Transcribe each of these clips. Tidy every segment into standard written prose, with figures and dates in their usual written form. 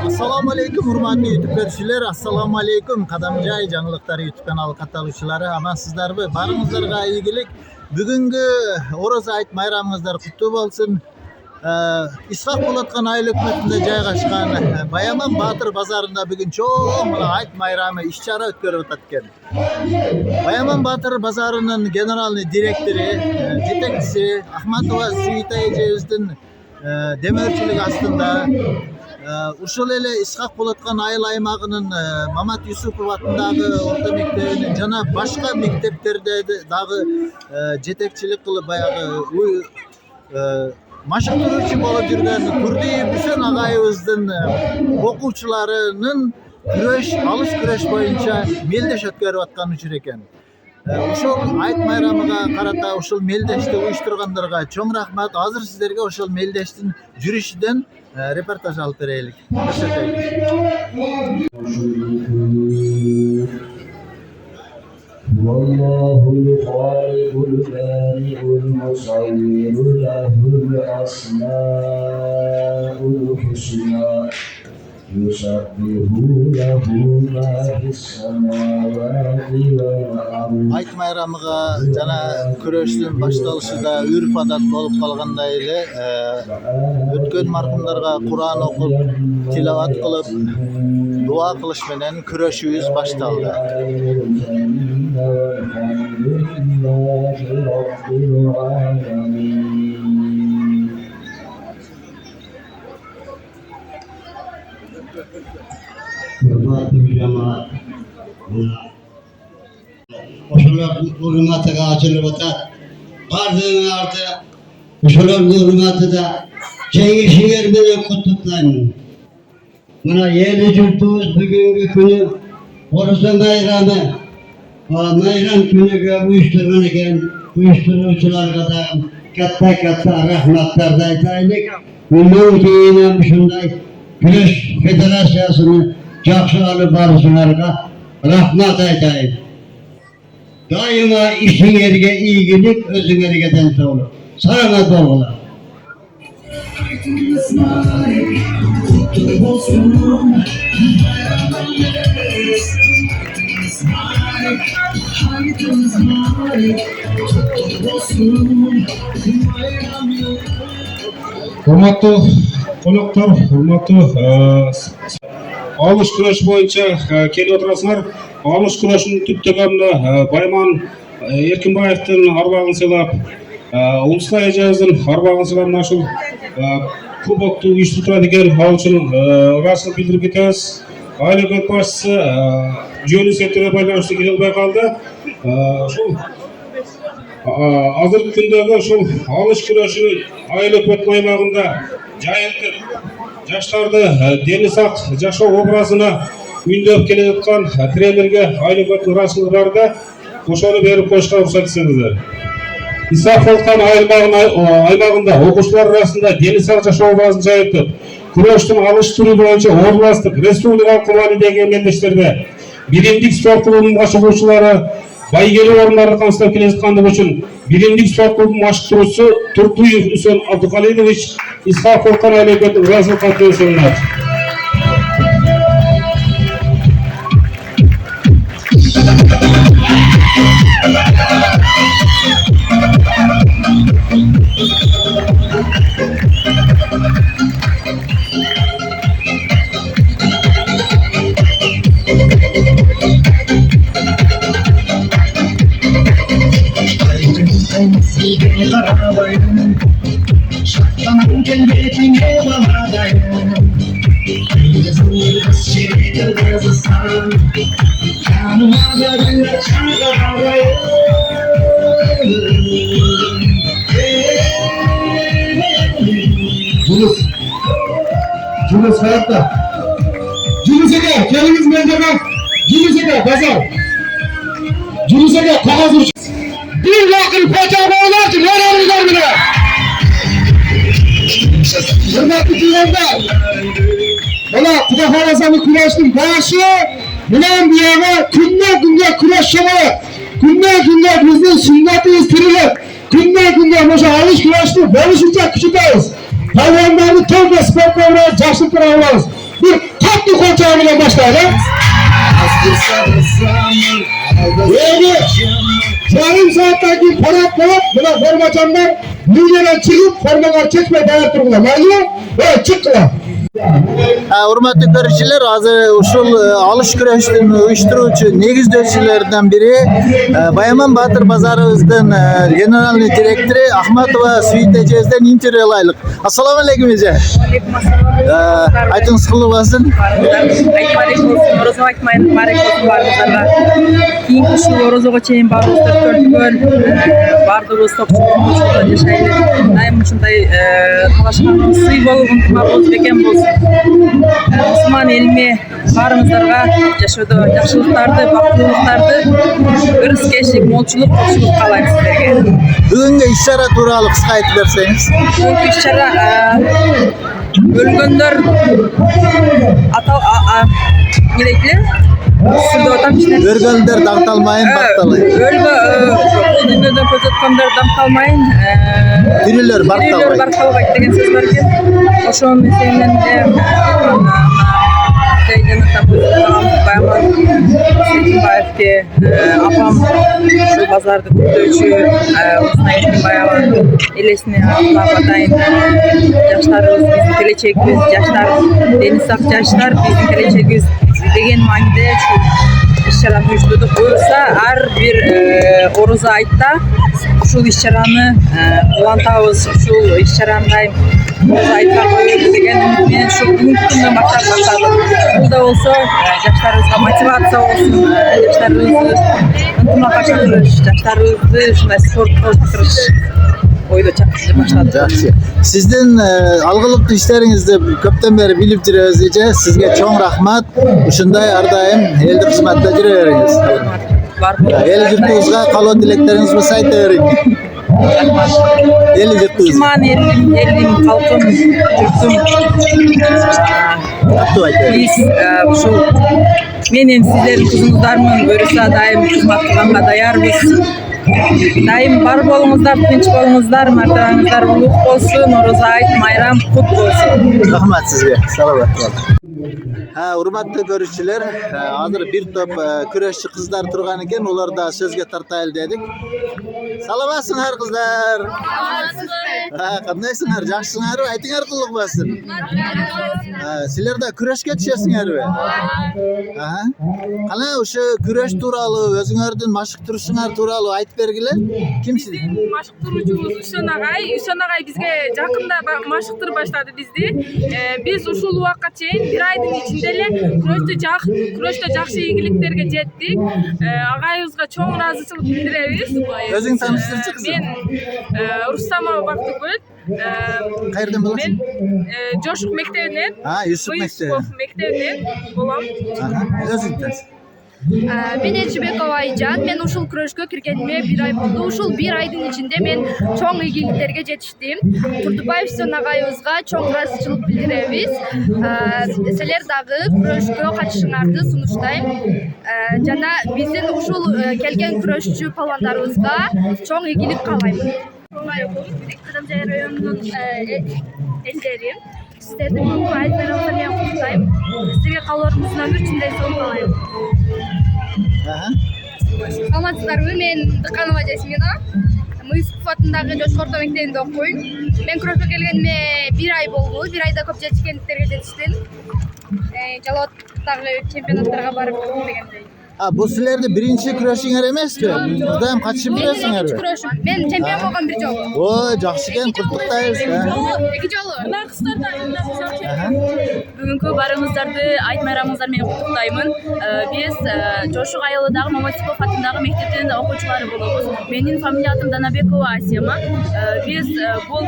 Assalamu alaikum hurmatli YouTube görüşçüler. Assalamu alaikum Kadamjay Жаңылыктар YouTube kanalı kataluşçuları. Amansızlarбы? Barыңыздарга ийгилик. Бүгүнкү Ороз айт майрамыңыздар куттуу болсун. Исхак Болоткон айыл өкмөтүндө жайгашкан Баяман Батыр базарында бүгүн чоң айт майрамы иш-чара өткөрүп атат экен. Баяман Батыр базарынын генеральный директору, жетекчиси Ахматова Сүйүт эжебиздин демөөрчүлүгү астында ушул эле Исхак Болоткон айыл аймагынын Мамат Юсупов атындагы орто мектебинин жана башка мектептерде дагы жетекчилик кылып баягы машыктыруучу болуп жүргөн Турдиев Бүсөн агайыбыздын окуучуларынын алыш күрөш боюнча мелдеш өткөрүп аткан учур экен. Ошол айт майрамыга карата ушул мелдешти уюштургандарга чоң рахмат. Азыр сиздерге ошол мелдештин жүрүшүдөн репортаж алып берелик. والله الخالق البارئ المصور له الأسماء الحسنى يسبح له ما في السماوات والأرض. Айт майрамыга жана күрөштүн башталышында үрп адат болуп калгандай эле өткөн маркумдарга Куран окуп, тилават кылып, дуа кылыш менен күрөшүбүз башталды. Oşular hürmetine açılır ota, bardığın artı, oşular hürmeti de şehir bile kutuplayın. Buna yeni cürtüğüz bugünkü günü, orası mayramı, mayram günü uyuşturucular kadar katta rahmetler daytaylık, bundan ki yine şunday Güreş Federasyası'nı жақсы алып барысыңарға рахмат айтайын. Daima işіңерге игілік, өзіңерге денсаулық. Саламат болыңдар. Hurmatlı konuklar, hurmatlı alış күрөш боюнча келип отурасыңар. Алыш күрөшүнүн түп төгөмүнө Байман Эркинбаевдин арбагын сыйлап, Улуска эжебиздин арбагын сыйлап ушул кубокту уюштурат экен. Ал үчүн ыраазычылык билдирип кетебиз. Айыл өкмөт башчысы жөнү сеттерге байланыштуу келбей калды. Ушул азыркы күндөгү ушул алыш күрөшү айыл өкмөт аймагында жайылтып жаштарды дени сак жашоо образына үндөп келе жаткан тренерге айыл өкмөттүн ыраазычылыгында ошону берип коюшка уруксат этсеңиздер. Исхак Болоткон аймагында окуучулар арасында дени сак жашоо образын жайылтып, күрөштүн алыш түрү боюнча областтык, республикалык маанидеги мелдештерде биримдик спорт клубунун башкаруучулары байгелүү орундарда камсыздап келе жаткандыгы үчүн биримдик спорт клубунун башкаруучусу Турдиев Бүсөн Абдукалилович Исхак Болоткон айыл өкмөтүнүн ыраазычылык катын sunat. Julius hayatta. Julius'a kendiniz mendebe. Julius'a bazar. Julius'a kağıt uç. Bir lakıl paçağı olar ki yaranızlar bile. Hürmetli dinleyiciler. Bana kudafarazanı kurashning başı. Bilen bir yana kundan kurash şamalı. Kundan bizning sunnatimiz tirilib. Kundan o'sha alish kurashni bo'lish uchun kuchaytiramiz. Hayvanlarni to'g'ri sportlarni yaxshi qila olamiz. Bir Atlı kolçağıyla başladı. Yarım saatten keyin parad qilib, bular formacanlar ligadan chiqib, formalar chekmay dayanib turdilar. Mayli? Va chiqdilar. Hurmatli ko'ruvchilar, hozir ushul olish kurashini uyushtiruvchi negizlovchilardan biri Bayaman Botir bozorimizdan generalniy direktori Ahmatova Suyitejezdan intervyu olaylik. Assalomu alaykum ija. Alaykum assalom. Aytingiz qutlug' bo'lsin. Orozo aytmayın, barek olsun barımızlarga. Keyingi şu Orozoga çeyin barımızda körtügön, bardığımız topçuluğumuzda yaşaylı. Daim şunday kalaşkanımız suyu bolup, ıntımağımız beken bolsun. Osman elime barımızlarga yaşadı, yaxşılıklardı, baktılıklardı, ırıskeshlik, molçuluk, topçuluk kalayım sizlerge. Bugungi ish-chora to'g'ri qisqa aytib bersangiz. Bugungi ish-chora o'lganlar gerekli. Sırda otam işte. O'rganlar dağıtalmayın, bartalayın. Ölme, dünyada ko'rsatganlar dam kalmayın. Tiriler Tiriler barkalmayın degan söz var ki. Oşon meselenin de Bayaman Sekinbayev'ke apam şu bazarda kurtulucu Osman Bayaman elesine atlayın yaşlarımız bizim geleceğimiz yaşlar deniz ak yaşlar bizim geleceğimiz degan ma'noda shu ish-charani uyushtirdik. Bo'lsa har bir Orozo aytda shu ish-charani quvantamiz, shu ish-charani Orozo aytlar qo'yamiz degan men shu bugungi kundan boshladim. Bu da olsa yoshlarımizga motivatsiya olsun, yoshlarimizni intiloqqa chaqirish, yoshlarimizni shunday sportga o'tirish oyda başladı. Yaxshi. Sizden algılık işlerinizde köpten beri bilip jiribiz ije. Sizge çoğun rahmat. Uşunday har doim eldi xizmatda juraveriniz. El yurtimizga qalon tilekleriniz bo'lsa aytavering. El yurtimiz. Kiman elim halkım, yurtum. Biz şu menin sizlerin kızınızlarmın buyursa daim hizmet kılanga dayarбыз. Daim бар болуңуздар, tinch болуңуздар, martabangizdar ulug' bo'lsin, Orozo ayt bayram qut bo'lsin. Rahmat sizga. Salomat bo'ling. Hurmatli ko'ruvchilar, hozir bir top kurashchi qizlar turgan ekan, ularda so'zga tortaylik dedik. Salomatsizlar qizlar. Qandaysizlar? Yaxshisinlarmi? Aytinglar qutlug' bo'lsin. Sizlarda kurashga tushasizlarmi? Qana o'sha kurash turali, o'zingizlardan mashq turishinglar turali aytib bergili. Kimsiz? Mashq turuvchimiz Uston ag'ay bizga yaqinda mashqtir boshladi bizni. Biz ushul vaqtga cheyin bir oyning ichida kurashda yaxshi yegiliklarga jetdik. Ag'ayimizga cho'ng rozichilik bildiramiz. O'zing tanishtirchi qizim. Men Rustamova Baxtigul. Qayerdan bo'lasiz? Men Jo'shiq maktabidan. Yusuf maktabidan bo'lam. O'zing tanış. Men Elchibekova Ayjan, men ушул kurashga kirganimga 1 oy bo'ldi. Ушул 1 oyning ichida men cho'ng yegiliklarga jetishdim. Turdubayev Uston ag'ayimizga cho'ng rozichilik bildiramiz. Sizlar dag'i kurashga qatnashinglarni sunushtayм. Jana bizning ушул kelgan kurashchi palvonlarimizga cho'ng yegilik qalayman. Qadamjoy rayonining elderim. Sizlarni bugungi ayt bayramlarni qutluyman. Sizlarga qalorimizni chinday so'm qalayman. Salamatсыздарбы? Мен Дыканова Жасмина. Мыйсуков атындагы Жошук орто мектебинде окуйм. Мен kurashка келгениме 1 ай болду. 1 айда көп жетишкендиктерге жетиштим. Жалооттагы чемпионаттарга барып дегендей. Bu sizlerde birinci kurashinglar emasku? Bunda ham qatnashib turasizlarmi? Men чемпион болгон бир жолу. O, yaxshi ekan, qurtluqdaysiz. 2 жолу. Бүгүнкү барыңыздарды айт майрамыңыздар менен куттуктаймын. Биз Жошук айылындагы Момосипов атындагы мектептин окуучулары болобуз. Менин фамилия атым Данабекова Асема. Биз бул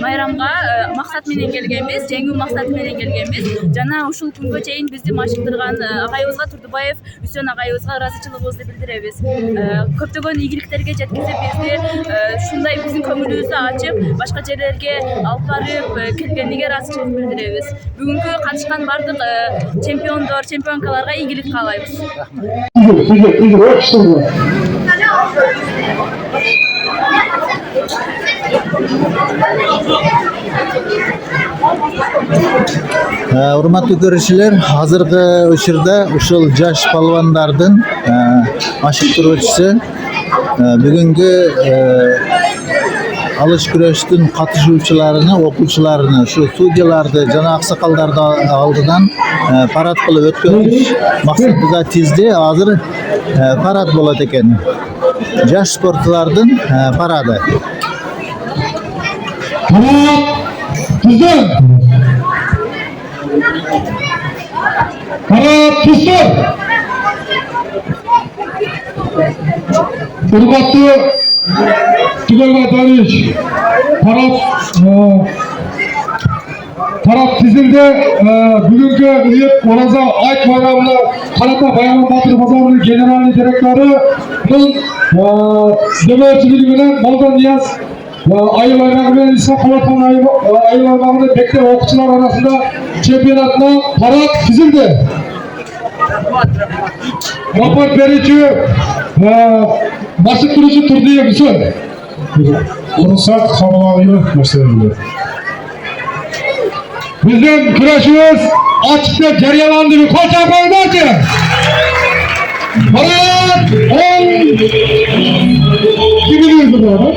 майрамга максат менен келгенбиз, жеңүү максаты менен келгенбиз. Жана ушул күнгө чейин бизди машыктырган агайыбызга Турдубаев Үсөн агайыбызга ыраазычылыгыбызды билдиребиз. Көптөгөн ийгиликтерге жеткизип бизди ушундай биздин көңүлүбүздү ачып, башка жерлерге алып барып келгениге ыраазычылык билдиребиз. Бүгүнкү катышкан бардык чемпиондор, чемпионкаларга ийгилик каалайбыз. Rahmat. Урматтуу көрүүчүлөр, азыркы учурда ушул жаш палвандардын машыктыруучусу бүгүнкү алыш күрөштүн катышуучуларыны, окуучуларыны, ушу судьяларды жана аксакалдарды алдынан парад кылып өткөрүш максатыда тизди. Азыр парад болот экен. Жаш спортчулардын парады. Урматтуу Тugaylar Darış, taraf tizildi. Bugünkü üyet Orazа Ayt bayramına Karata Bayram Batır Pazarı'nın general direktörü Demirçiliğinden Moldan Niyaz Ayıl Aymağı'nın İsa Kovatman Ayıl Aymağı'nın bekler okçular arasında çempiyonatına parad tizildi. Rapor verici basit durucu turduya bütün. Ruhsat kabul alıyor meseleleri. Bizim güreşimiz açıkta cereyanlandı. Bir koç yapalım hadi. Parad 10 gibi diyoruz bu arada.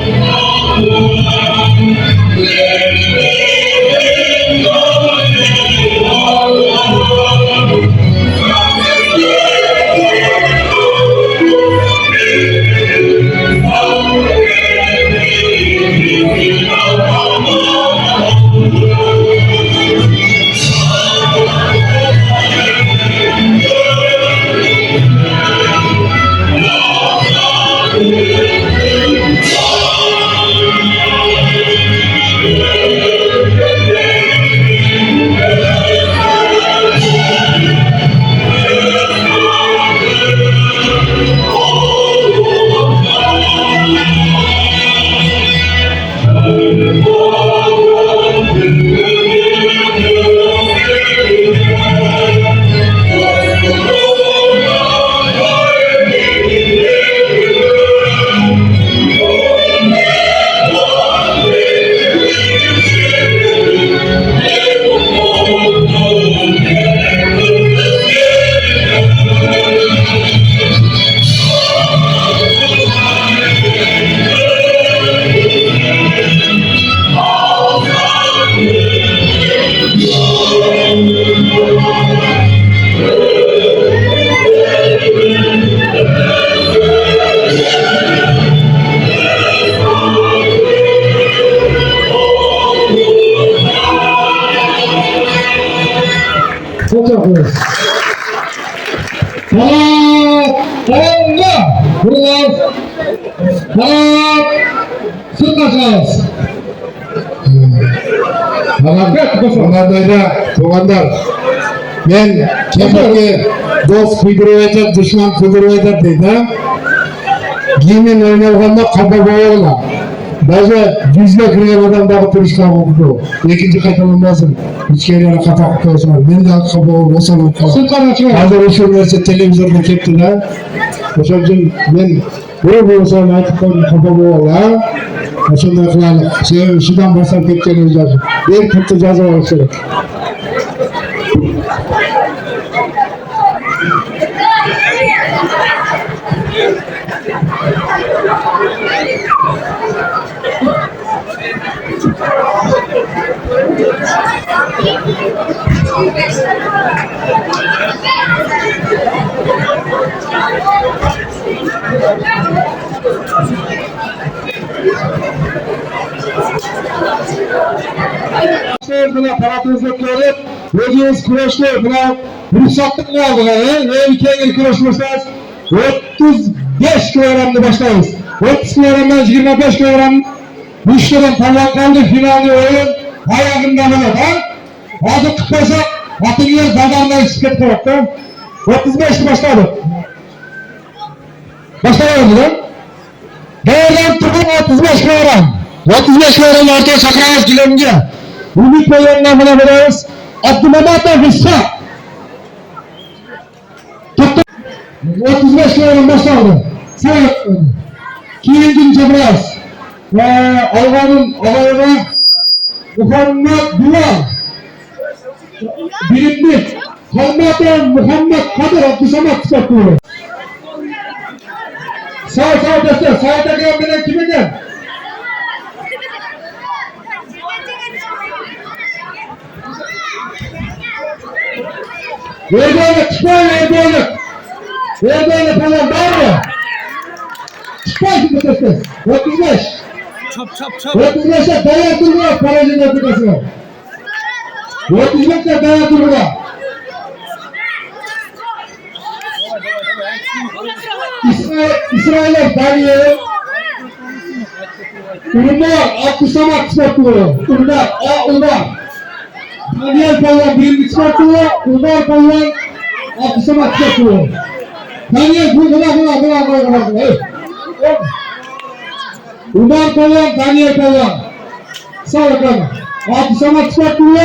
Туғандар, мен кемерге дос күйдіріп айтып, дұшман күйдіріп айтып дейді. Киіммен ойнауғанда қапа болуына. Даже 100-ге кірген адамдағы тұрышқа болуы. Екінші қайталанбасын. Ешкерлері қапа құтылсыңар. Мен де қапа болып осалып қалып. Қазір осы нәрсе телевизорда кетті да. Осы үшін мен бір болсам айтып қойдым қапа болуына. Осындай қылалық. Себебі шыдан бастап кеткеніміз жазып. Ең тіпті жазып алып керек. Buna paratınızı görüp, özünüz güreşte buna ruhsatlık mı aldık? Eğer kendini güreşmişseniz 35 kilogramda başlayız. 30 kilogramdan 25 kilogram müşteriden tamam kaldı finalde oyun ayağında bana. Azı kıpırsa atın yer zamanla isket koyakta. 35'te başladı. Başlayalım mı? Değerden tutun 35 kilogram. 35 kilogram ortaya sakarız kilometre. Ümit Bey'in namına veriyoruz. Abdülhamat'la Hüsnü. 35 kilogram başladı. Sayın Kiye'nin Cebraz. Alvan'ın alayına Muhammed Bilal. birinci Kalmatan Muhammed Kadir Abdüsamad spor klubu. Sağ dostlar, sağ takım bilen kim eken? Verdoğan'ı çıkmayın Verdoğan'ı. Verdoğan'ı falan var mı? Çıkmayın şimdi dostlar. 35. Çap çap çap. 35'e dayatılmıyor paracın yapılmasına. 35'e dayatılmıyor. İsrail'e Daniel Umar Abdüsamad spor klubu. Umar Daniel Palvan birinci spor klubu. Umar Palvan Abdüsamad spor klubu. Daniel buna. Umar Palvan, Daniel Palvan. Sağ olun. Abdüsamad spor klubu.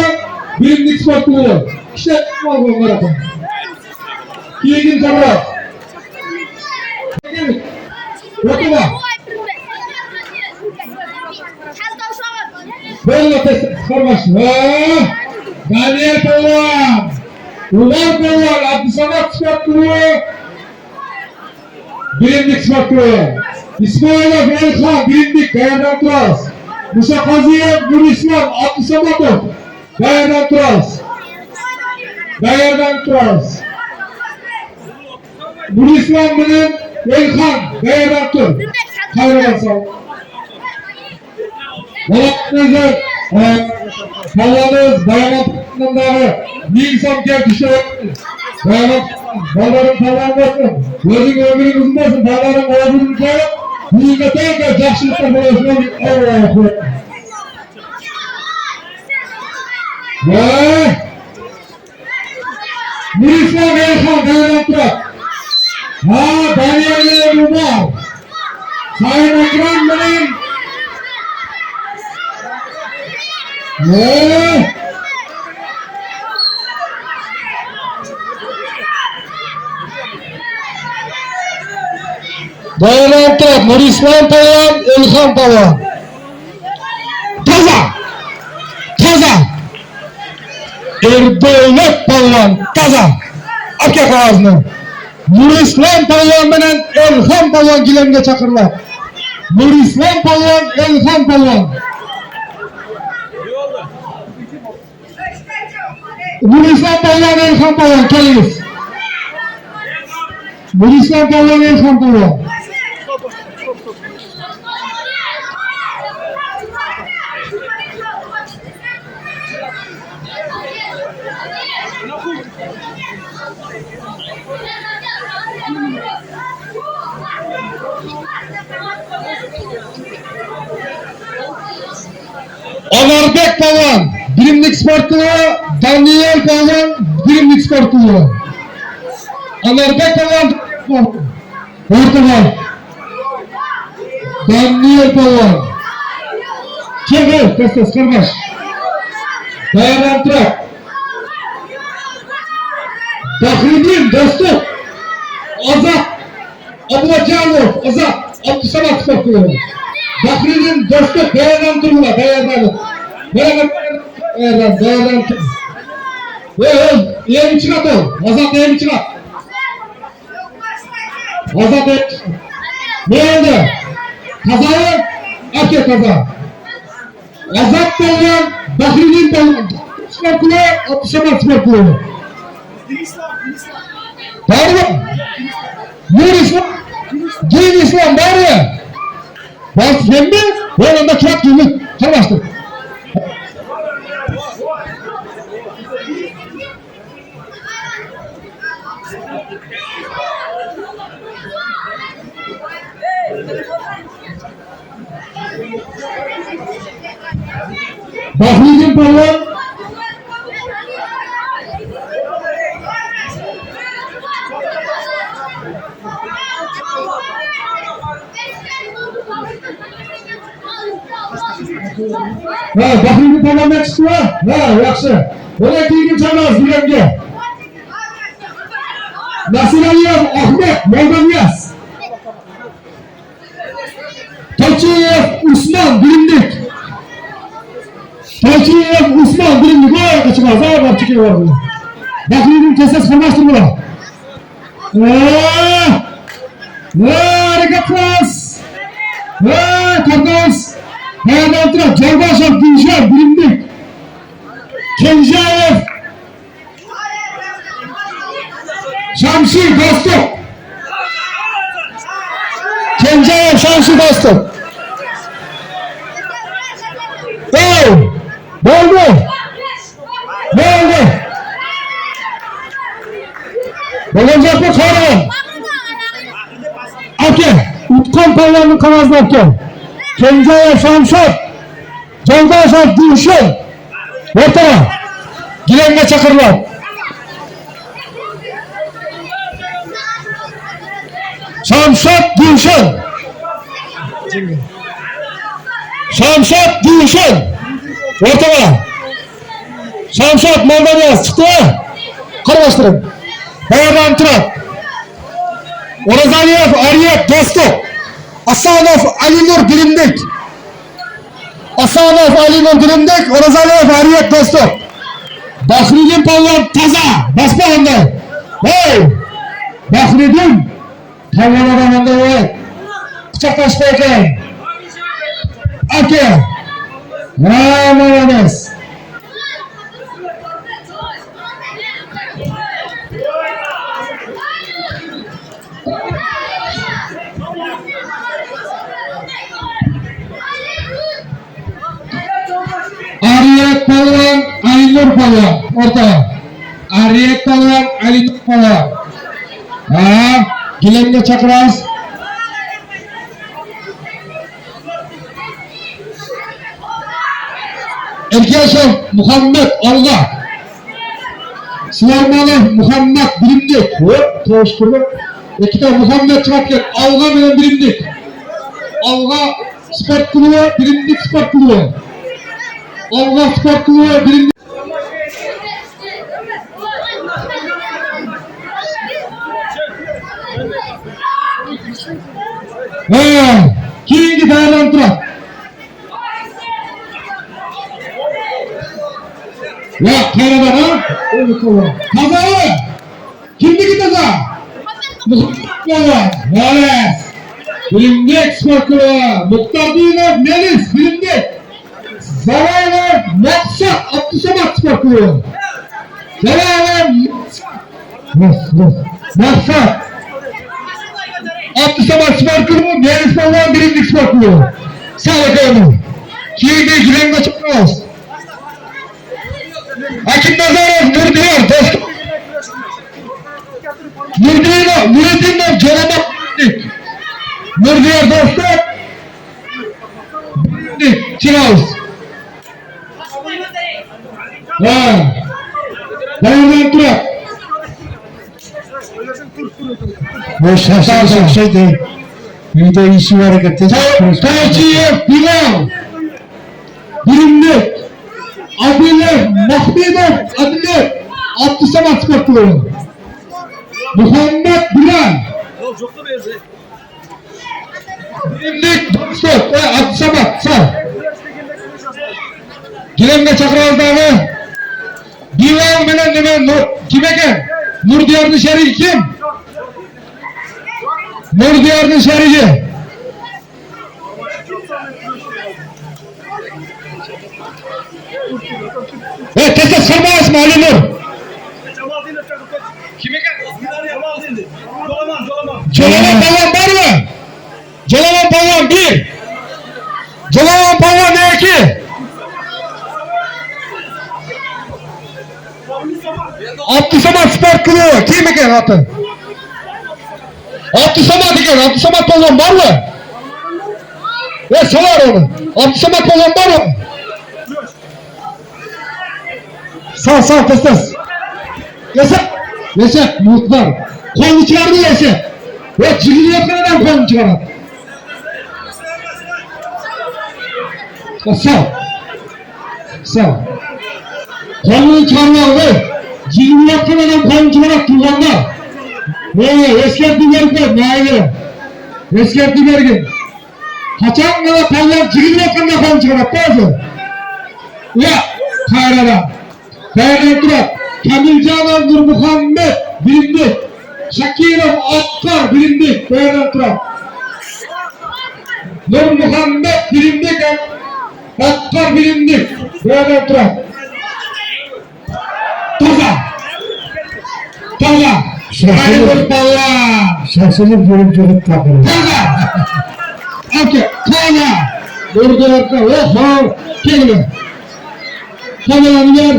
Birinci spor klubu. İşte bu var. İyi günler. Bakın. Böyle test formaş. Daniel Palvan. Umar Palvan, Abdüsamad spor klubu. Birinci spor klubu. İsmailov Elhan, birinci Kayadan Turas. Musa Kaziyev, Nur İslam, Abdüsamadov. Kayadan Turas. Nur İslam bilen Elhan, Kayadan Tur. Hayrola sağ ol. Vallahi Palvanız dayanatlarındağı Nilsam gel düşer. Dayanat, Palvanın Palvan'dasın. Gözün ömrün uzunmasın, Palvanın oğlunun koyup Bugünde tekrar Cahşılıklar Boğazı'na bir Allah'a koyup. Ve Nilsam Elhan dayanatlar. Daniel Umar. Sayın Ekran benim. Dayanatlar Nur İslam Palvan, Elhan Palvan. Taza. Erdevlet Palvan, taza. Akya kağızını. Nur İslam Palvan bilen Elhan Palvan gilemge çakırlar. Nur İslam Palvan, Elhan Palvan. Nur İslam Palvan, Elhan Palvan keliniz. Nur İslam Palvan, Elhan Palvan. Anarbek Palvan, birimlik spor klubu, Daniel Palvan, birimlik spor klubu. Anarbek Palvan, ortada. Daniel Palvan. Çevir, testes kardeş. Dayanantırak. Tahrimin, dostum. Azat. Ablacanov, Azat. Abdüsamad spor klubu. Bahri'nin dostu dayanantırma, dayanantır. Yem çıkart ol. Azat yem çıkart. Azat yem çıkart. Ne oldu? Kazayı, Akya kaza. Azat Palvan, Bahri'nin Palvan. Spor kulu, Abdüsamad spor kulu. Var mı? Nur İslam. Din İslam var ya. Bas yemmi, oğlunda kağıt gibi kalmıştır. Bahri'nin Palvan. Bahri'nin Palvan'dan çıktı ha? Yakşı. Ona keyin çalmaz bilemge. Nasir Aliyev, Ahmet, Moldaniyaz. Tokiyev, Usman, bilimlik. Tokiyev, Usman, bilimlik. жаққа шығасыз, барып чеке бар бұл. Бақылудың тесес қылмастыр бұла. Әрекет қылас. Қартауыз. Баяндан тұрады. Жолдашев, Дүйшев, Білімбек. Кенжаев. Шамши, Достық. Кенжаев, Шамши, Достық. Болды. Болған жоқ па қарағым? Әке, ұтқан пайланның қағазын әке. Кенжаев, Шамшат, Жолдашев, Дүйшев. Ортаға. Гиленге шақырылады. Şamşat Gülşen. Şamşat Gülşen. Ortaga. Şamşat Moldavya çıktı. Karıştırın. Bayadan Turat. Orazaliyev Ariyet Dostuk. Asanov Alinur Bilimdik. Asanov Alinur Bilimdik. Orazaliyev Ariyet Dostuk. Bahridin Pavlov Taza. Basma onda. Hey. Bahridin. Pavlov adamında var. Kucaklaşma ekan. Ake. Aman emas. Ariyet Palvan, Aynur Palvan, ortaga. Ariyet Palvan, Aynur Palvan. Gilemge çakırız. Erkeşev Muhammed Alga. Süleymanov Muhammed Bilimdik. Toğuşturdu. İkide Muhammed çıkartken Alga bilen Bilimdik. Alga sport klubu, Bilimdik sport klubu. Alga sport klubu, Bilimdik. Keyingi dayalan Turat. Ya kaynadan ha? Tazalı. Kimdiki taza? Muhammed. Maalesef. Bilimdik spor klubu. Muhtar Düğünler Melis Bilimdik. Zaraylar Maksat Abdüsamat spor klubu. Zaraylar Maksat Abdüsamat spor klubu. Melis Palvan Bilimdik spor klubu. Sağ bakalım. Kiyingi Gilengo çıkmaz. Hakim Nazarov Nurdiyar Dostuk. Nuridinov Canamak Bilimdik. Nurdiyar Dostuk. Bilimdik Çiğaz. Dayandan Turat. Bu şey değil. Video işi var hareketi. Tavciyev Bilal. Bilimdik. Adilev Mahmedov Adilev. Abdüsamat spor klubu. Muhammed Bilal. Bilimdik Dostuk. Abdüsamat sağ. Gilemge çakırağızдағы Bilal menen neme kim eken? Nurdiyar'ın şeriki kim? Nurdiyar'ın şeriki. Teste sırmağız mı Ali Nur? Kim eken? Colaman Palvan var mı? Colaman Palvan 1. Colaman Palvan 2. Abdüsamat spor klubu. Kim eken atı? Abdüsamat eken. Abdüsamat Palvan var mı? Sorar onu. Abdüsamat Palvan var mı? Sağ testes. Yaşa. Muhtar. Kolunu çıkardı yaşa. Çıkıcı yapın adam kolunu çıkardı. Sağ. Kolunu çıkardı. Cilini yapın adam kolunu çıkardı. Tuğanda. Eskerti verdi. Naile. Eskerti verdi. Kaçan kadar palyan cilini yapın adam kolunu çıkardı. Bazı. Ya. Kayrada. Dayanıp duran. Kamilcan Nurmuhammed bilindik. Şakirov Akkar bilindik. Dayanıp duran. Nurmuhammed bilindik. Akkar bilindik. Dayanıp duran. Toza. Şaşırıp balla. Şaşırıp görüp çocuk takılır. Toza. Okey. Toza. Durdu arka. Oho. Kelime. Tozalarını ver.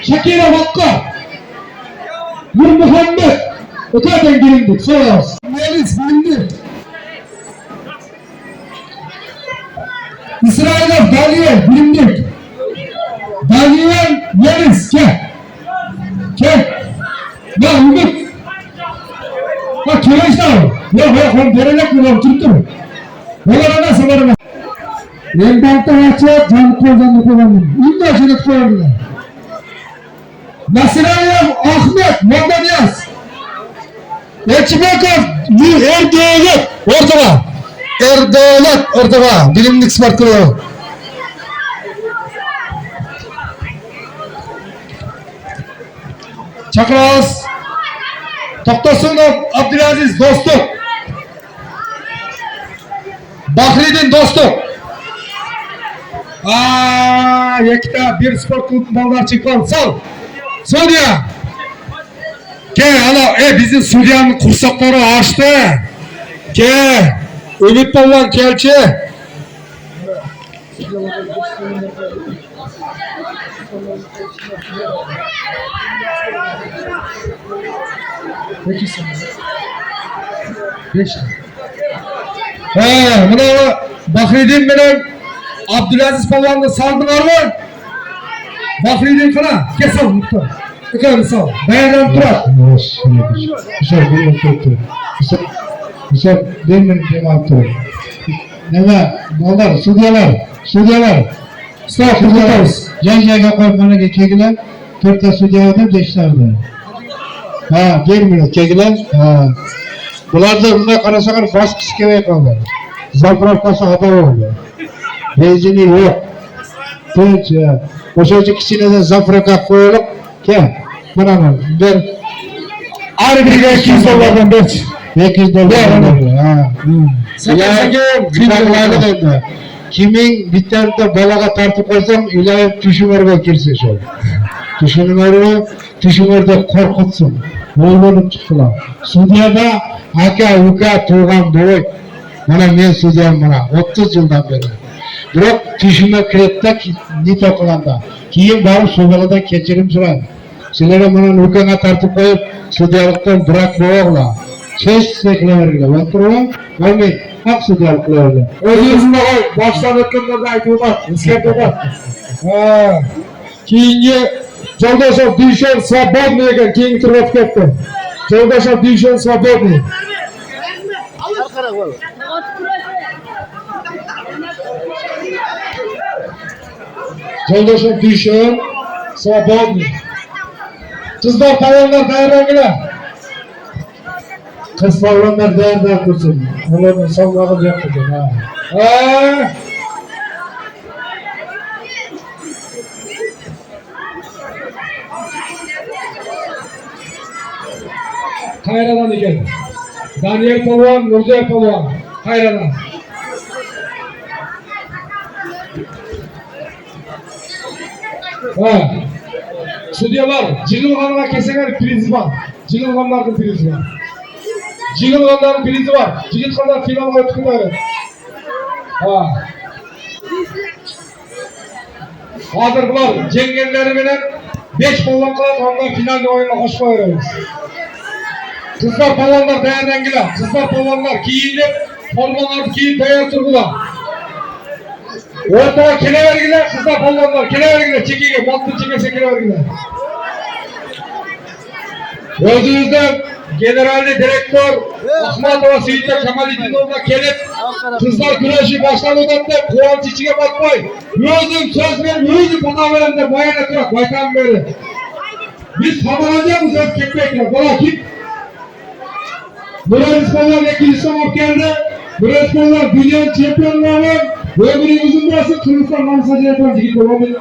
Şakirov Akkar. Nurmuhammed. Öteden bilindik. Sağ olasın. Melis bilindik. İsrail'e Daniel bilindik. Daniel Melis. Gel. Ya Ümit. Bak kireç de al. Yok onu derelek mi var? Tuttu mu? Onlara nasıl var mı? Ben bankta açıyor. Canlı kullandım. İndi açılık koyarlar. Nasirayev Ahmet Mondaniyaz. Elçibekov Erdoğan ortada. Erdoğan ortada. Bilimlik Spartalı. Çakras. Toktosunov Abdülaziz Dostuk. Bahridin Dostuk. Yekta bir spor kulübün ballar çıkmam. Sal. Suriye. Gel hala bizim Suriye'nin kursakları açtı. Gel. Ümit ballar kelçi. Peki sen. Buna Bahridin bilen Abdülaziz Palvan'da saldılar mı? Bahridin falan kesal muhtar. Bakalım sağ. Dayanan Turat. Güzel demin cemaatleri. Ne onlar Sudiyalar. Estağfurullah. Can koymana geçegiler. Türk'te Sudiyalar geçlerdi. Gelmiyor kegiler. Bunlar da bunda karasakar baş kiskeve kaldı. Zaprafkası hata oldu. Benzini yok. Tunç ya. O çocuk içine de zafraka koyulup gel. Bana bak. Ben Ağrı bir $200'dan beş. $800. Sen Kimin bir tane de balaga tartıp koysam ilahi tüşümörge girse şöyle. Tüşümörde korkutsun. Oğlum çıktılar. Sudiye'de haka tuğan boy. Bana men Sudiye'm bana 30 yıldan beri. Bırak tüşüme krette nit okulanda. Kiyin barıp Sudiye'de keçirim süren. Sizlere bana nukana tartıp koyup Sudiye'likten bırak boğla. Çeş sekreverle. Oturuyor. Olmayın. Hak Sudiye'liklerle. Özünüzün ağay, baştan ötümlerde aytılmaz, iskentede. Keyingi Joldaşov Dishon Svobodny ekan, keyingi turga o'tib ketdi. Joldaşov Dishon Svobodny. Joldaşov Dishon Svobodny. Qizlar palvonlar tayyorlaninglar. Kız palvonlar değerler dursun. Onların salları yapacak. Kayradan ekan. Daniel Palvon, Nurjoy Palvon. Kayradan. Sudyalar, Jigilg'onga kelsalar prizi bor. Jigilg'onlarning prizi bor. Jigilg'onlarning prizi bor. Jigilg'onlar finalga o'tib ketadi. Hozir bular jenggenlari bilan 5 polvon qilib, ondan finalga o'yinga qo'shib qo'yamiz. Qizlar polvonlar tayyorlaninglar. Qizlar polvonlar kiyinib, polvonlar kiyib tayyor turdilar. O'rtaga kelaveringlar, qizlar polvonlar kelaveringlar, chekiga, boltni chekasa kelaveringlar. O'zimizdan generalniy direktor Ahmatova Suyita Kamalidinovga kelib, qizlar kurashi boshlanib o'tdi, quvonch ichiga botmay, o'zim so'z berib, o'zim xato beraman deb bayona turib, aytam beri. Biz xabarlanamiz, o'z ketmaydilar. Bola kim? Nurozponlar ikkinchi olib keldi. Nurozponlar dunyo chempionlari. Ömrümüzün burası Kırgızistan Manisa Ceyhan Jigit Olabilir.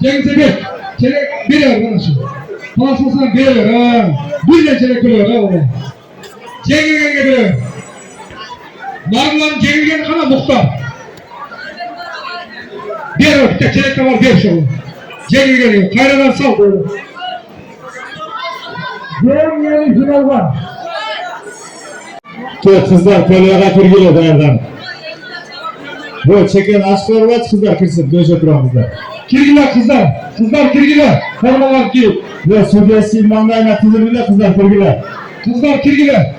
Cengiz Bey, çelek bir bana şu. Palasmasına bir ha. Bir çelek bir ha oğlum. Cengiz'e bir. Marmılan Cengiz'e kana muhtar. Bir çelek de var bir şu. Cengiz geliyor. Kayradan sal böyle. Yeni final var. Kızlar kolyaga kirgile dayandan. Bu çeken aşklar var kızlar kirsin. Göze duramızlar. Kirgiler kızlar. Kızlar kirgiler. Formalar ki. Ve Sudesi imamlarına tızırgılar kızlar kirgile. Kızlar kirgiler.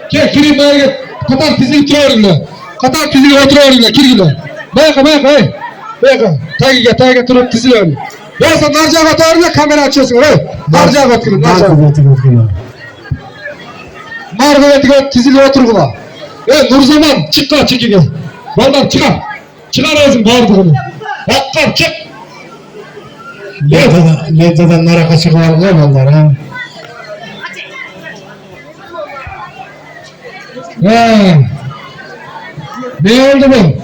Kirin bana git. Katar fizik oturuyorlar. Katar fizik oturuyorlar kirgiler. Bayaka. Tagiga turup diziyorlar. Yoksa narcağa oturuyorlar kamera açıyorsun. Narcağa oturuyorlar. Margaret'e tizili oturgula. Nurzaman çık çekiyor. Ballar çıkar. Çıkar ağzın bağırdığını. Hakkar çık. Letadan naraka çıkarlar ballar ha. Ne oldu bu?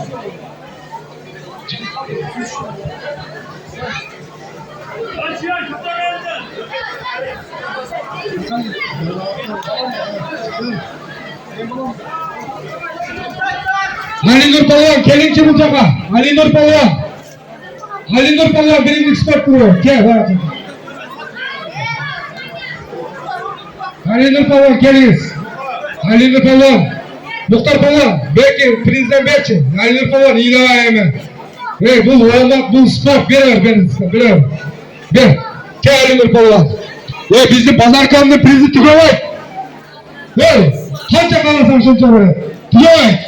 Ali Nur Palvan gelin ki bu tarafa. Ali Nur Palvan birinci spor kuruyor. Gel bak. Ali Nur Palvan geliniz. Ali Nur Palvan. Muhtar Palvan. Belki prizden belki. Ali Nur Palvan iyi daha hemen. Bu olmak bu spor. Birer. Gel. Gel Ali Nur Palvan. Bizim pazar kanlı prizi tükavay. Kaça kalasam şunca böyle. Tükavay.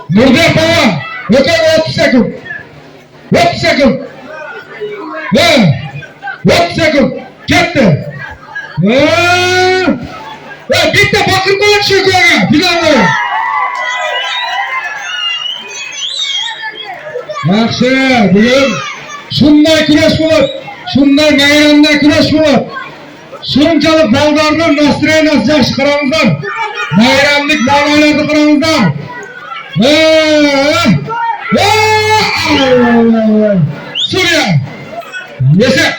Nurdiye Palvan. Bakın 30 sekund. 30 sekund. 30 sekund. Gitti. Bitti bakır balık çıkıyor. Planlı. Yaxşı. Bugün şunday kuraş bulup. Şunday meyranda kuraş bulup. Şuncalık baldardan nostrenas yaxşı kıramızdan. Bayramlık bağlardı kıramızdan. Suriye. Yesep.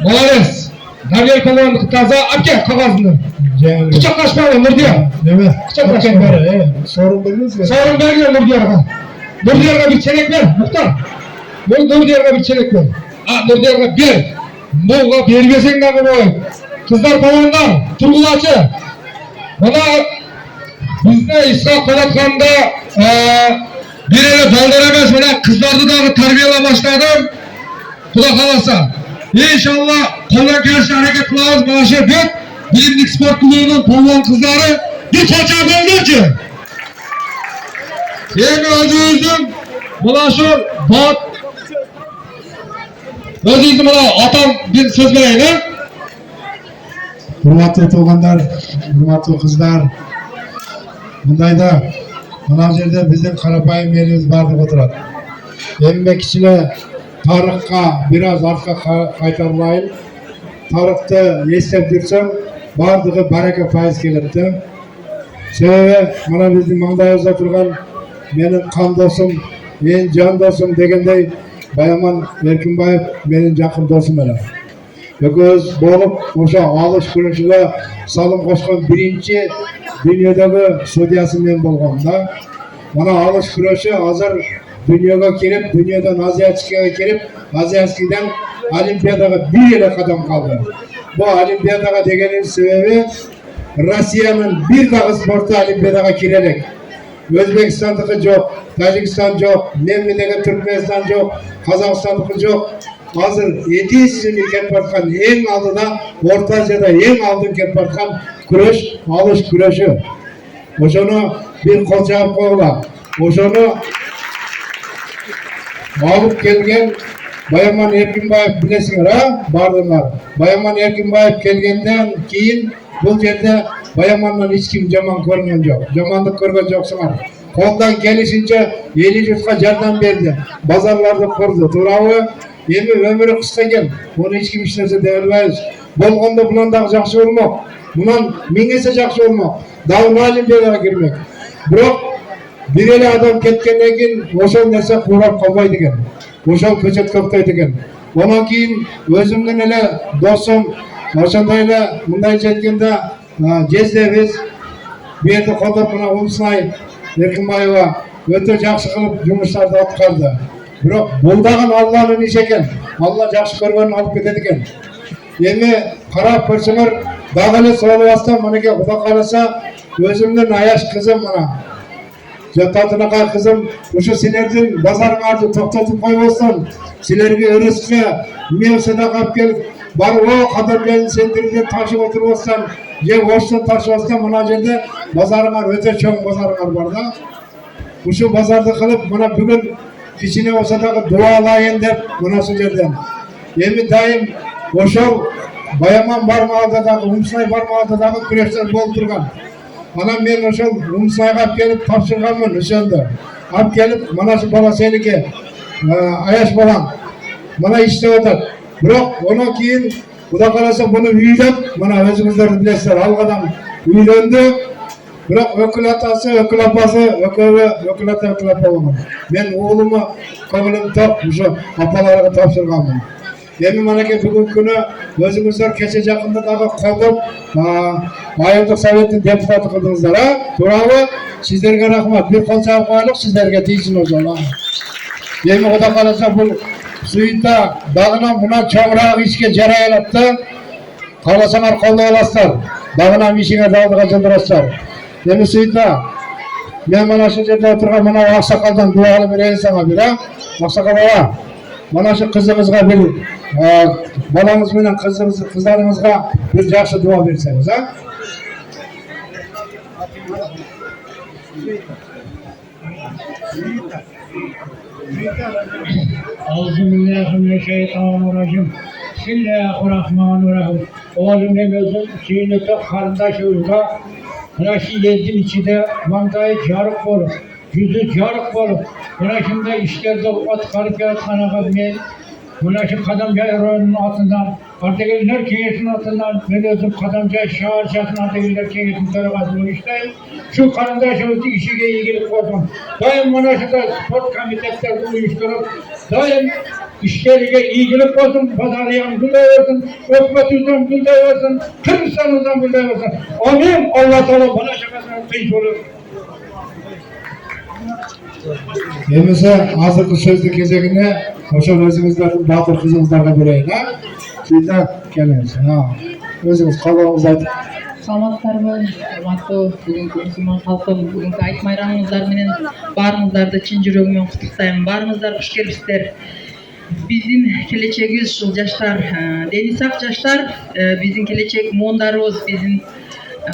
Молодец. Gabriel Palvan taza apke kagazını. Bıçak kaçma Nur diye. Evet. Bıçak kaçma. Sorun bildiniz mi? Sorun vermiyor Nur Diyar'a. Nur Diyar'a bir çelik ver muhtar. Nur Diyar'a bir çelik ver. Nur Diyar'a bir. Buğa bergesen de bu. Kızlar Palvanlar, Turgulaçı. Bana bizde İsra Polatkan'da bir ele balдар emez. Bana kızlarda da tarbiyele başladım. Kulak havasa. İnşallah koldan karşı hareket kılavuz maaşı büyük. Bilimlik spor kulübünün polvan kızları bir koça buldu ki. En özümüzün bulaşır bat. Özümüzün bana atam bir söz vereyim ha. Hurmatlı tuğanlar, hurmatlı kızlar. Bundayda mına yerde bizim karapayım yerimiz bardık oturadi. Emmek içine tarixqa biraz arqa qaytarlayın. Tarixni eslab tursam, bardig'i baraka fayz keladi. Sebebi mana bizning mangdayimizda turgan mening qon do'stim, men jon do'stim deganday Bayaman Erkinbayev mening yaqin do'stim edi. Because bo'lib o'sha olish kurashida salom qo'shgan birinchi dunyodagi sudyasi men bo'lganman. Mana olish kurashi hozir dunyoga kelib, dunyodan Aziyatskaga kelib, Aziyatskadan Olimpiyadaga bir yil qadam qoldi. Bu Olimpiyadaga deganing sababi Rossiyaning bir dag'i sporti Olimpiyadaga kerak. O'zbekistondagi yo'q, Tojikiston yo'q, Memleket Turkmeniston yo'q, Qozog'istonniki yo'q. Hozir yetishini kelib atgan eng oldida, O'rta Osiyoda eng oldin kelib atgan kurash, olish kurashi. O'shani bir qo'lchab qo'yinglar. O'shani olib kelgan Bayaman Erkinbayev bilasizlar, ha? Bardinglar. Bayaman Erkinbayev kelgandan keyin bu yerda Bayamandan hech kim yomon ko'rgan yo'q. Yomonlik ko'rgan yo'qsizlar. Qo'ldan kelishincha eli yurtga yordam berdi. Bozorlarni qurdi. To'g'rimi? Endi ömrü qisqagan. Buni hech kim hech narsa deya olmaymiz. болгондо мындан дагы жакшы болмок. Мындан 1000 есе жакшы болмок. Дагы Олимпиадага кирмек. Бирок бир эле адам кеткенден кийин ошол нерсе куурап калбайт экен. Ошол көчөт көктөйт экен. Онан кийин өзүмдүн эле досум ошондой эле мындай жеткенде жезде биз бу жерде колдоп мына Умсай Эркинбаева өтө жакшы кылып жумуштарды аткарды. Бирок бул дагы Алланын иши экен. Алла жакшы көргөнүн алып кетет экен. Эми карап көрсөңөр дагы эле соолубастан мынеке Кудай кааласа өзүмдүн аяш кызым мына Татынакай кызым ушу силердин базарыңарды токтотуп койбостон силерге өрөскө мем садака алып келип барып кадырларын сендирден ташып отурбастан же оштон ташыбастан мына жерде базарыңар өтө чоң базарыңар бар да. Ушу базарды кылып мына бүгүн кичине болсо дагы дуалайын деп мына ушул жерден. Эми дайым ошол Баяман бармаганда дагы Умсай бармаганда дагы күрөштөр болуп турган. Анан мен ошол Умсайга алып келип тапшырганмын ошондо. Алып келип мына ушул бала сеники аяш балаң мына иштеп атат. Бирок онан кийин Кудай кааласа буну үйлөп мына өзүңүздөр билесиздер алгадан үйлөндү. Бирок өкүл атасы, өкүл апасы, өкүл ата болгон. Мен уулуму көңүлүм топ ушу апаларга тапшырганмын. Эми манеке бүгүнкү күнү өзүңүздөр кече жакында дагы колдоп айылдык советтин депутаты кылдыңыздар, туурабы? Сиздерге рахмат. Бир кол чабып коелук, сиздерге тийсин ошол. Эми Кудай кааласа бул суйта дагынан мына чоңураак ишке жарай алат да. Кааласаңар колдоп аласыздар. Дагынан ишиңер дагы жылдырасыздар. Эми суйта мен мына ушул жерде отурган мына аксакалдан дуа кылып берейин сага бир, аксакал бала. Мана шу кызыңызга бир балаңыз менен кыздарыңызга бир жакшы дуа берсеңиз, Euzubillahimineşşeytanirracim. Bismillahirrahmanirrahim. Oğlum hem özüm sünnete kardeşimizga mına şu yerin içinde mangayı jarık olup, yüzü jarık olup, mına şimdi işlerde atkarıp yaratkanıga men mına şu Kadamcay rayonunun altından, Artegeller Kengesi'nin altından ben özüm Kadamcay Şahar Şahsı'nın Artegeller Kengesi'nin tarafasını işleyip şu kardeşimizin işine ilgili koydum. Daim mına şu da spor komitetler uyuşturup, daim işlerine ilgilik olsun, pazarlayan gülde versin, öpmetizden gülde versin, Kırgızistan'dan gülde versin. Amin. Allah Teala bana şakasına kıyıs olur. Emese azırkı sözdü кезегine ошол өзүңүздөрдүн батыр кызыңыздарга берейин, Сүйта келиңиз. Өзүңүз калгаңызды айтып. Саламатсыздарбы, урматтуу бүгүнкү мусулман калкым, бүгүнкү айт майрамыңыздар менен баарыңыздарды чын жүрөгүмөн куттуктайм. Баарыңыздар куш келипсиздер. Биздин келечегибиз ушул жаштар, дени сак жаштар, биздин келечек моондарыбыз, биздин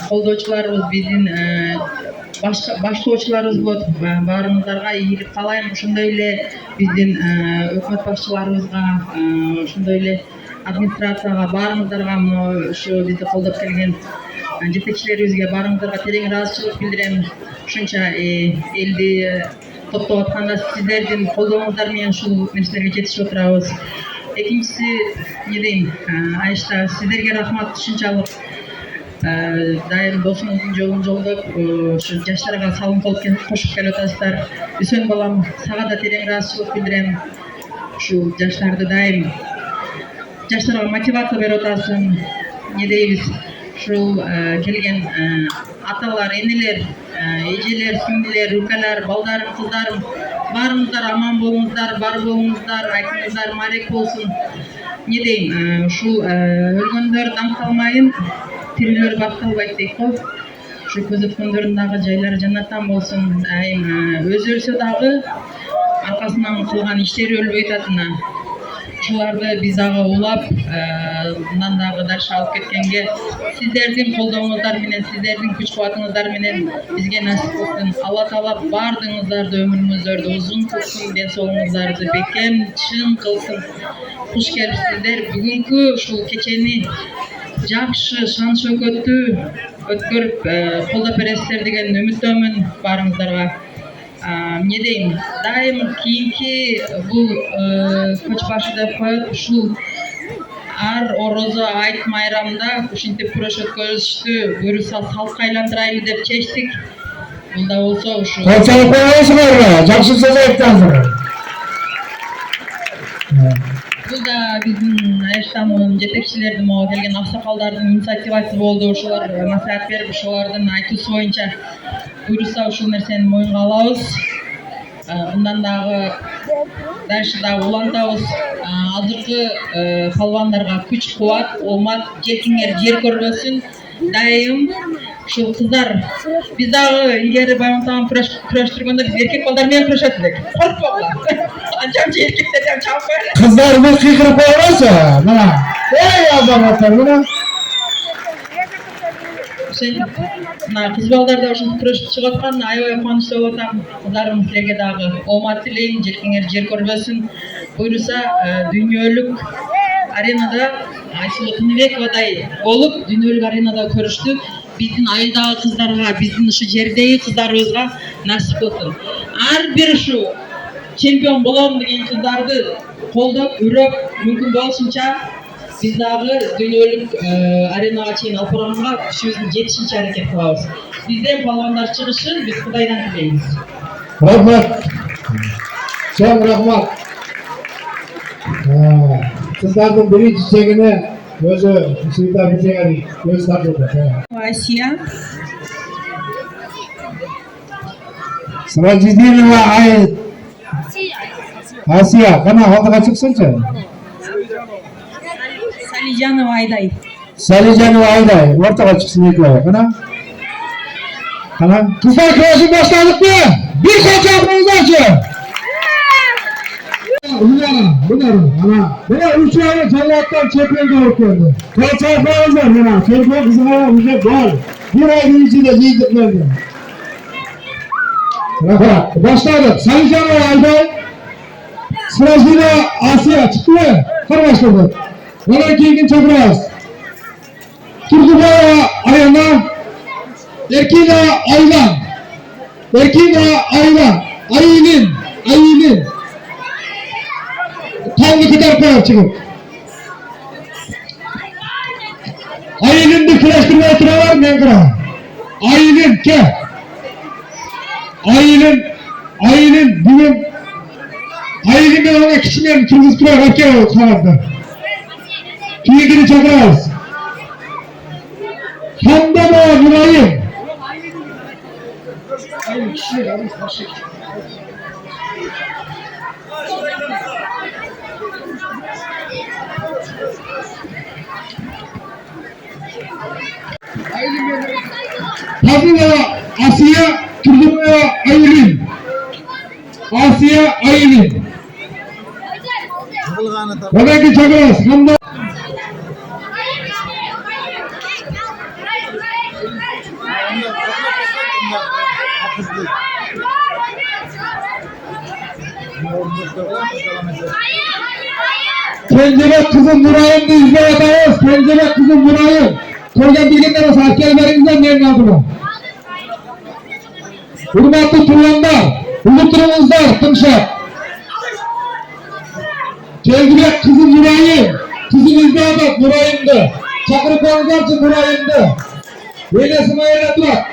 колдоочуларыбыз, биздин баштоочуларыбыз болот. Баарыңыздарга ийгилик каалайм. Ошондой эле биздин өкмөт башчыларыбызга, ошондой эле администрацияга, баарыңыздарга ушу бизди колдоп келген жетекчилерибизге баарыңыздарга терең ыраазычылык билдирем. Ушунча элди топтоп атканда сиздердин колдооңуздар менен ушул нерселерге жетишип отурабыз. Экинчиси, эмне дейм, Айышта сиздерге рахмат ушунчалык дайым досуңуздун жолун жолдоп, ушу жаштарга салым кошуп келип атасыздар. Үсөн балам, сага да терең ыраазычылык билдирем. Ушул жаштарды дайым жаштарга мотивация берип атасың. Эмне дейбиз? Ушул келген аталар, энелер, эжелер, сиңдилер, өлкөлөр, балдарым, кыздарым, баарыңыздар аман болуңуздар, бар болуңуздар, айтыңыздар марек болсун. Эмне дейм? Ушул өлгөндөр даңкталмайын, тирилер бакталбайт дейт го. Ушу көз өткөндөрдүн дагы жайлары жаннаттан болсун. Өзү өлсө дагы аркасынан кылган иштери өлбөй ататына. Ушуларды биз дагы улап, мындан дагы дальше алып кеткенге сиздердин колдооңуздар менен, сиздердин күч кубатыңыздар менен бизге насип кылсын. Алла Таала баардыгыңыздарды өмүрүңүздөрдү узун кылсын, ден соолугуңуздарды бекем, чын кылсын. Куш келипсиздер. Бүгүнкү ушул кечени жакшы, шан шөкөттүү өткөрүп колдоп бересиздер деген үмүттөмүн баарыңыздарга. Эмне дейм? Дайым кийинки бул көч башы деп коет, ушул ар орозо айт майрамында ушинтип күрөш өткөрүштү буюрса салтка айландырайлы деп чечтик. Мында болсо ушу Қаншалық қойғансыңар? Жақсы сөз айттыңыздар. бул да биздин айштамдын жетекчилердин могу келген аксакалдардын инициативасы болду. Ошолор насаат берип, ошолордун айтуусу боюнча буюрса ушул нерсени моюнга алабыз. Мындан дагы дальше дагы улантабыз. Азыркы палвандарга күч кубат, олмат, жетиңер жер көрбөсүн. Дайым ушул кыздар биз дагы илгери баймантаган күрөштүргөндө биз эркек балдар менен күрөшөт элек. Коркпогула. Анчамчы эркектер жам чаппайлы. Қыздарымы қиқырып қойғансы? Мына. Ей азаматтар, мына. Кыз балдар да ушинтип күрөшүп чыгып аткан, аябай кубанычта болуп атам. Кыздарым силерге дагы оомат тилейин, жетиңер жер көрбөсүн. Буюрса дүйнөлүк аренада Айсулу Тыныбековадай болуп, дүйнөлүк аренада көрүштү. Биздин айылдагы кыздарга, биздин ушу жердеги кыздарыбызга насип болсун. Ар бир ушу чемпион болом деген кыздарды колдоп, үрөп, мүмкүн болушунча биз дагы дүйнөлүк аренага чейин алып барганга күчүбүздүн жетишинче аракет кылабыз. Бизден палвандар чыгышын биз Кудайдан тилейбиз. Рахмат. Чоң рахмат. Қыздардың бірінші чегіне өзі Сүйдар Бітегали өзі тартылды. Асия. Сыражидинова Асия, қана алдыға шықсыншы. Салижанова Айдай. Салижанова Айдай, ортаға шықсын екеуі, қана. Қыздар күресін бастадық па? Bir қол шақырыңыздаршы. Buna üç tane Celaat'tan çepelde okuyordu. Kaçaklarımızlar buna. Çepel kızına bize gol. Bir ayın içinde yiyeceklerdi. Başladık. Sayıcanova Ayday. Sırasıyla Asya çıktı mı? Başladık. Bana ikinci çapraz. Turgubaya Ayana. Erkina Aylan. Erkina Aylan. Ayilin. Tanrı kadar koyar çıkıp. Ayılın bir kıraştırma oturuyorlar mı yankıra? Ayılın ke. Ayılın bugün Ayılın ben ona kişilerin kırmızı kırar hakkı o kanatlar. Kıyıgini çakırarız. Hamda mı Nuray'ın? Ayılın kişiler almış başı. Hazırla Asya, Turgut'a Ayılın. Asya Ayılın. Buradaki çakırız. Hamda. Pencere kızım Nuray'ın da izle atağız. Pencere kızım Nuray'ın. Koygan bilgenler olsa askerlerimizden yerini aldılar. Hürmetli tuğlanlar, uluturumuzlar, tımşak. Kendine kızım Nuray'ın. Kızım izle atağız Nuray'ın da. Çakırıp olacak için Nuray'ın da. Böylesine ayırladılar.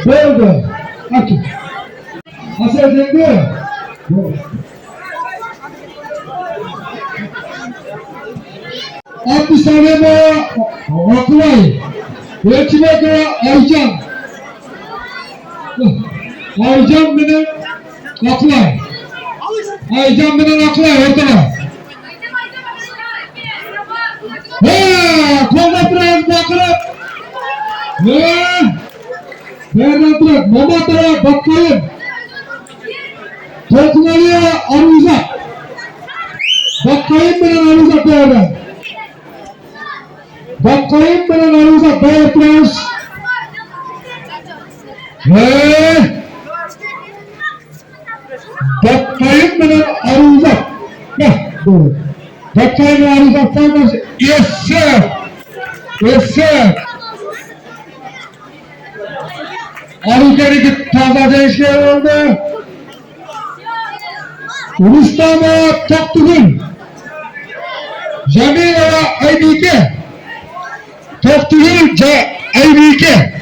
Böyle. Akif. Asya Cengi. 60 saniye boyu Akılay. Ölçüme Aycan. Aycan benim Akılay. Aycan benim Akılay ortada. Kolda biraz bakırıp. Beğendirak. Mamatara bakayım. Tolkunalıya Aruzak. Bakayım benim Aruzak değerden. Bakayım benim Aruzak değerden. Bakayım benim Aruzak. Bakayım benim Aruzak. Yes sir. Yes sir. Aruzak'ı taze değişikler oldu. Rüstamova Toktugul, Jamilova Aybike, Toktugul Aybike,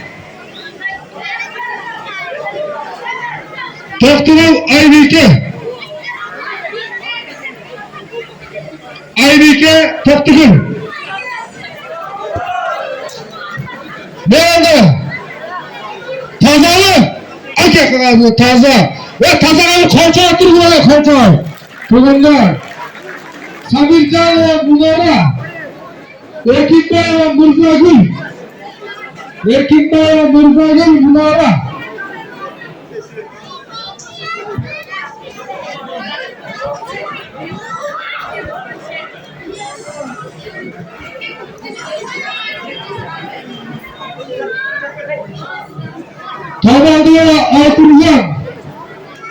Toktugul Aybike, Aybike Toktugul. Ne oldu? Tazalı. Erkek kızı taza. Ve tazalı kolça attırdı bana kolça. Kılımlar. Sabircanova Munara. Erkinbayeva Mirzagul. Erkinbayeva Mirzagul Munara. Tabaldieva Ayturgan.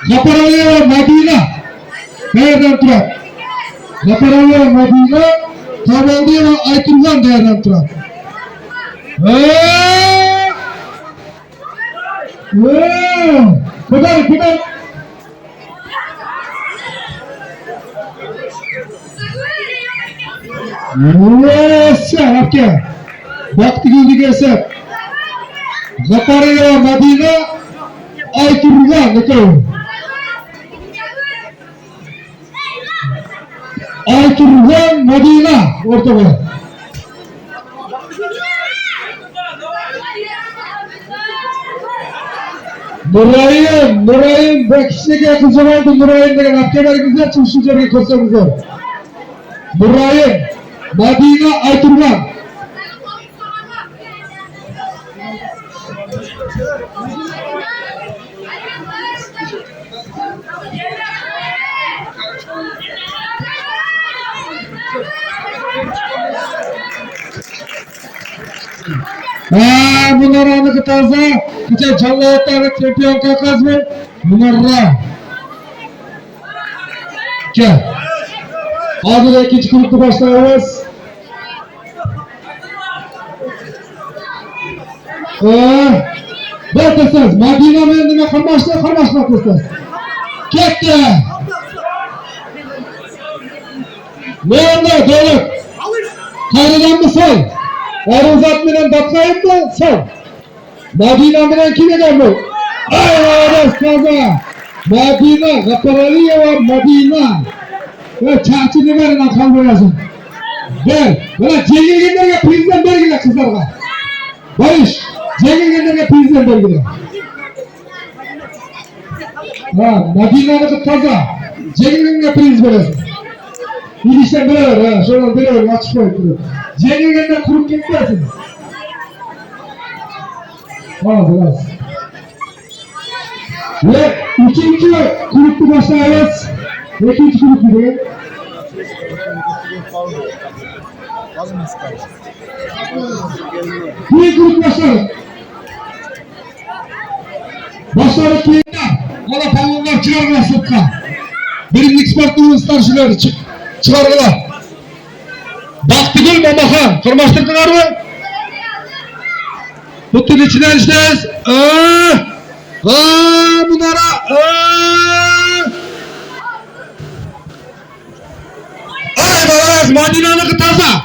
Zaparaliyeva Madina. Nereden turar? Zaparaliyeva Madina. Tabaldieva Ayturgan nereden turar? Kadar. Yes, आपके वक्त की जगह से Zaparaliyeva Madina Ayturgan निकलो Ayturgan Madina ortada Nurayim bekişteki kızım oldu Nurayim degan apkelergizler çıkışı жерге koysanızlar Nurayim Madina Ayturgan Bunlar anı taza, kıça çalıqları çempiyon kakazmı, bunlarla. Gel. Adil ikinci grupta başlayalım. Bakırsanız, Madina mendine kırmaşla. Gitti. Ne oldu, Dölük? Karıdan mı sol? Aruzat bilen bakmayın da sol. Madina bilen kim eden bu? Ayvaz kaza. Madina, Zaparaliyeva Madina. Ve çarçını verin akal boyasın. Gel. Bana cengilgenlerge prizden belgile kızlarga. Barış. Cengilgenlerge prizden belgile. Madina'nın taza. Cengilgenlerge priz veresin. İlişten beraber şuradan beraber açık koyuyor. Cengilgenler kurup gitmesin. Biraz. Ve ikinci grupta başlayacağız. İkinci grup gibi. Bir grup başlar. Başları kıyımdan. Ola palonlar çıkarırlar sıkka. Birinci sportluğun starşıları çıkarırlar. Baktıgül Mamahan. Kırmaştırdılar mı? Kutunun içinden işleyiz. Bunlara. Madina'nın taza.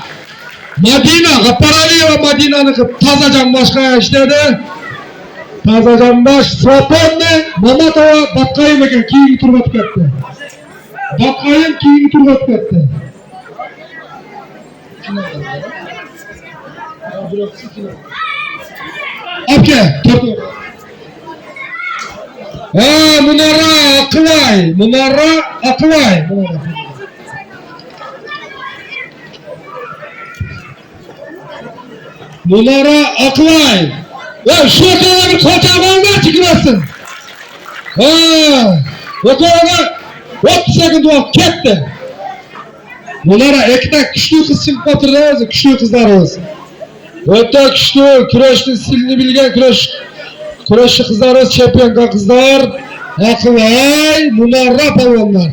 Madina, Zaparaliyeva Madina'nın taza canbaşka işledi. Taza canbaş, Svaponne, Mamatova, Batkayım eken kiyini turbat ketti. Batkayım kiyini turbat ketti. Apke, tortu. Munara Akılay, Munara Akılay. Ya şu kadar kocamanlar çıkmasın. O kadar 30 sekund vakit ketti. Munara ekmek küçük kız çıkıp oturuyoruz, küçük kızlarımız. Öte küçük, küreşli stilini bilgen küreşli kızlarımız, çempiyon kızlar. Akılay, Munara palonlar.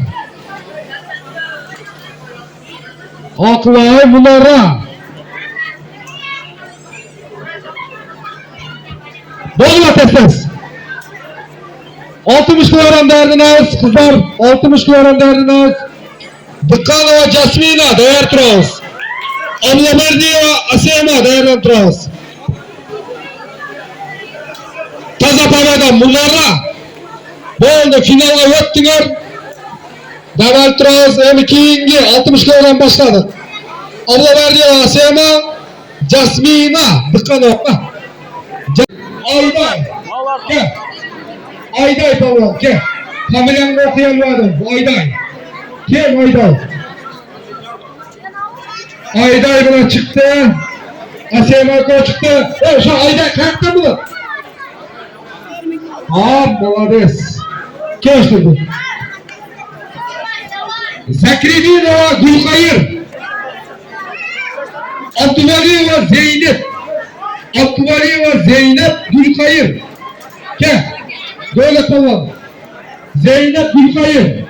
Akılay, Munara. Bolma tez. 60 kilogram derdiniz kızlar. 60 kilogram derdiniz. Dıkkanova Jasmina değer turamiz. Ablamardiyeva Asema değerden turamiz. Taza pamadan bunlarga bo'ldi, finalga o'tdilar. Daval turamiz. Endi keyingi 60 kilogram boshladik. Ablamardiyeva Asema, Jasmina Dıkkanova. Ayday. Gel. Ayday tamam gel. Kameranı okuyamadım. Ayday. Kim Ayday? Ayday buna çıktı. Asema çıktı. Şu Ayday kalktı mı? Молодец. Geçti. Zakridinova Gulkayır. Abdülvaliyeva Zeynep. Abdülvaliyeva Zeynep Gülkayır. Gel. Böyle tamam. Zeynep Gülkayır.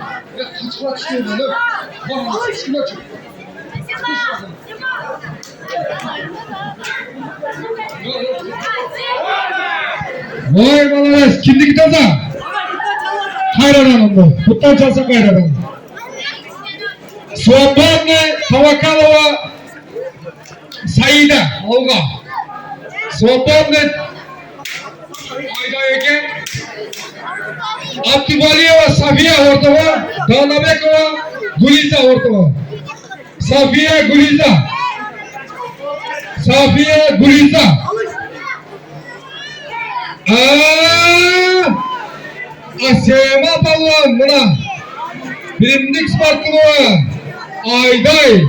Vay malares. Kimdiki taza? Hayranım bu. Kuttan çalsak hayranım. Свободна Tavakalova Saida Olga. Свободна Ayda Ege. Abdüvaliyeva Safiye Ortova. Danabekova Guliza Ortova. Safiye Guliza. Safiye Guliza. Asema balon buna. Bilimlik sportluğu. Ayday.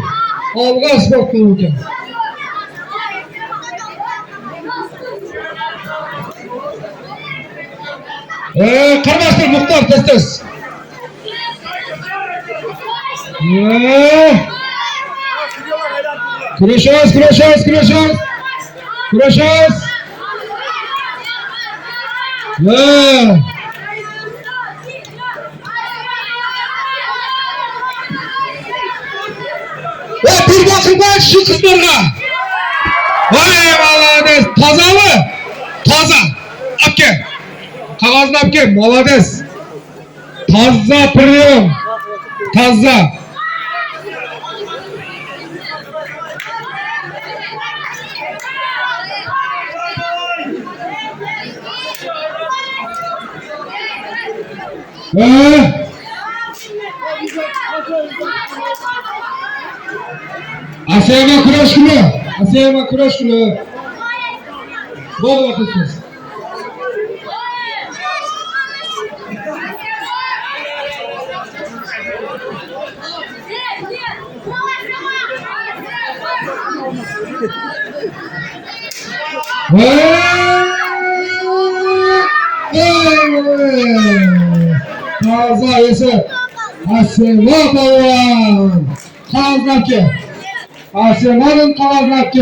Olga sportluğu. Kardeşler muhtar tez. Kırışıyoruz. Bir bakın ben şu kızlarına. Vay молодец. Taza mı? Taza. Apke. Kağızını apke. Молодец. Taza прием. Taza. Asema kuraş günü. Bol vakıtsız. Taza ise Asema balon. Kaznak Asemanın kaznak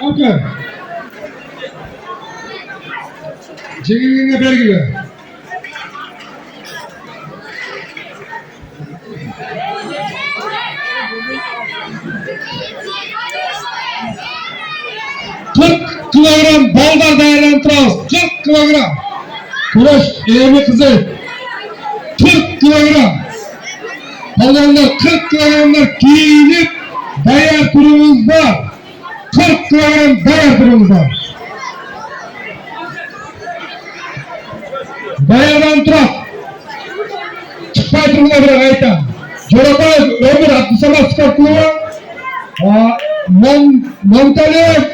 Okay. Cegilliğine belgili. Kilogram ballar değerlendiririz. 40 kilogram. Kuraş eğimi kızı. 40 kilogram. Ballarlar 40 kilogramlar giyinip değer turumuz var. 40 kilogram değer turumuz var. Değerden turak. Çıkmay turuna bir ayta. Jorabay ömür 60 spor klubu. Montalev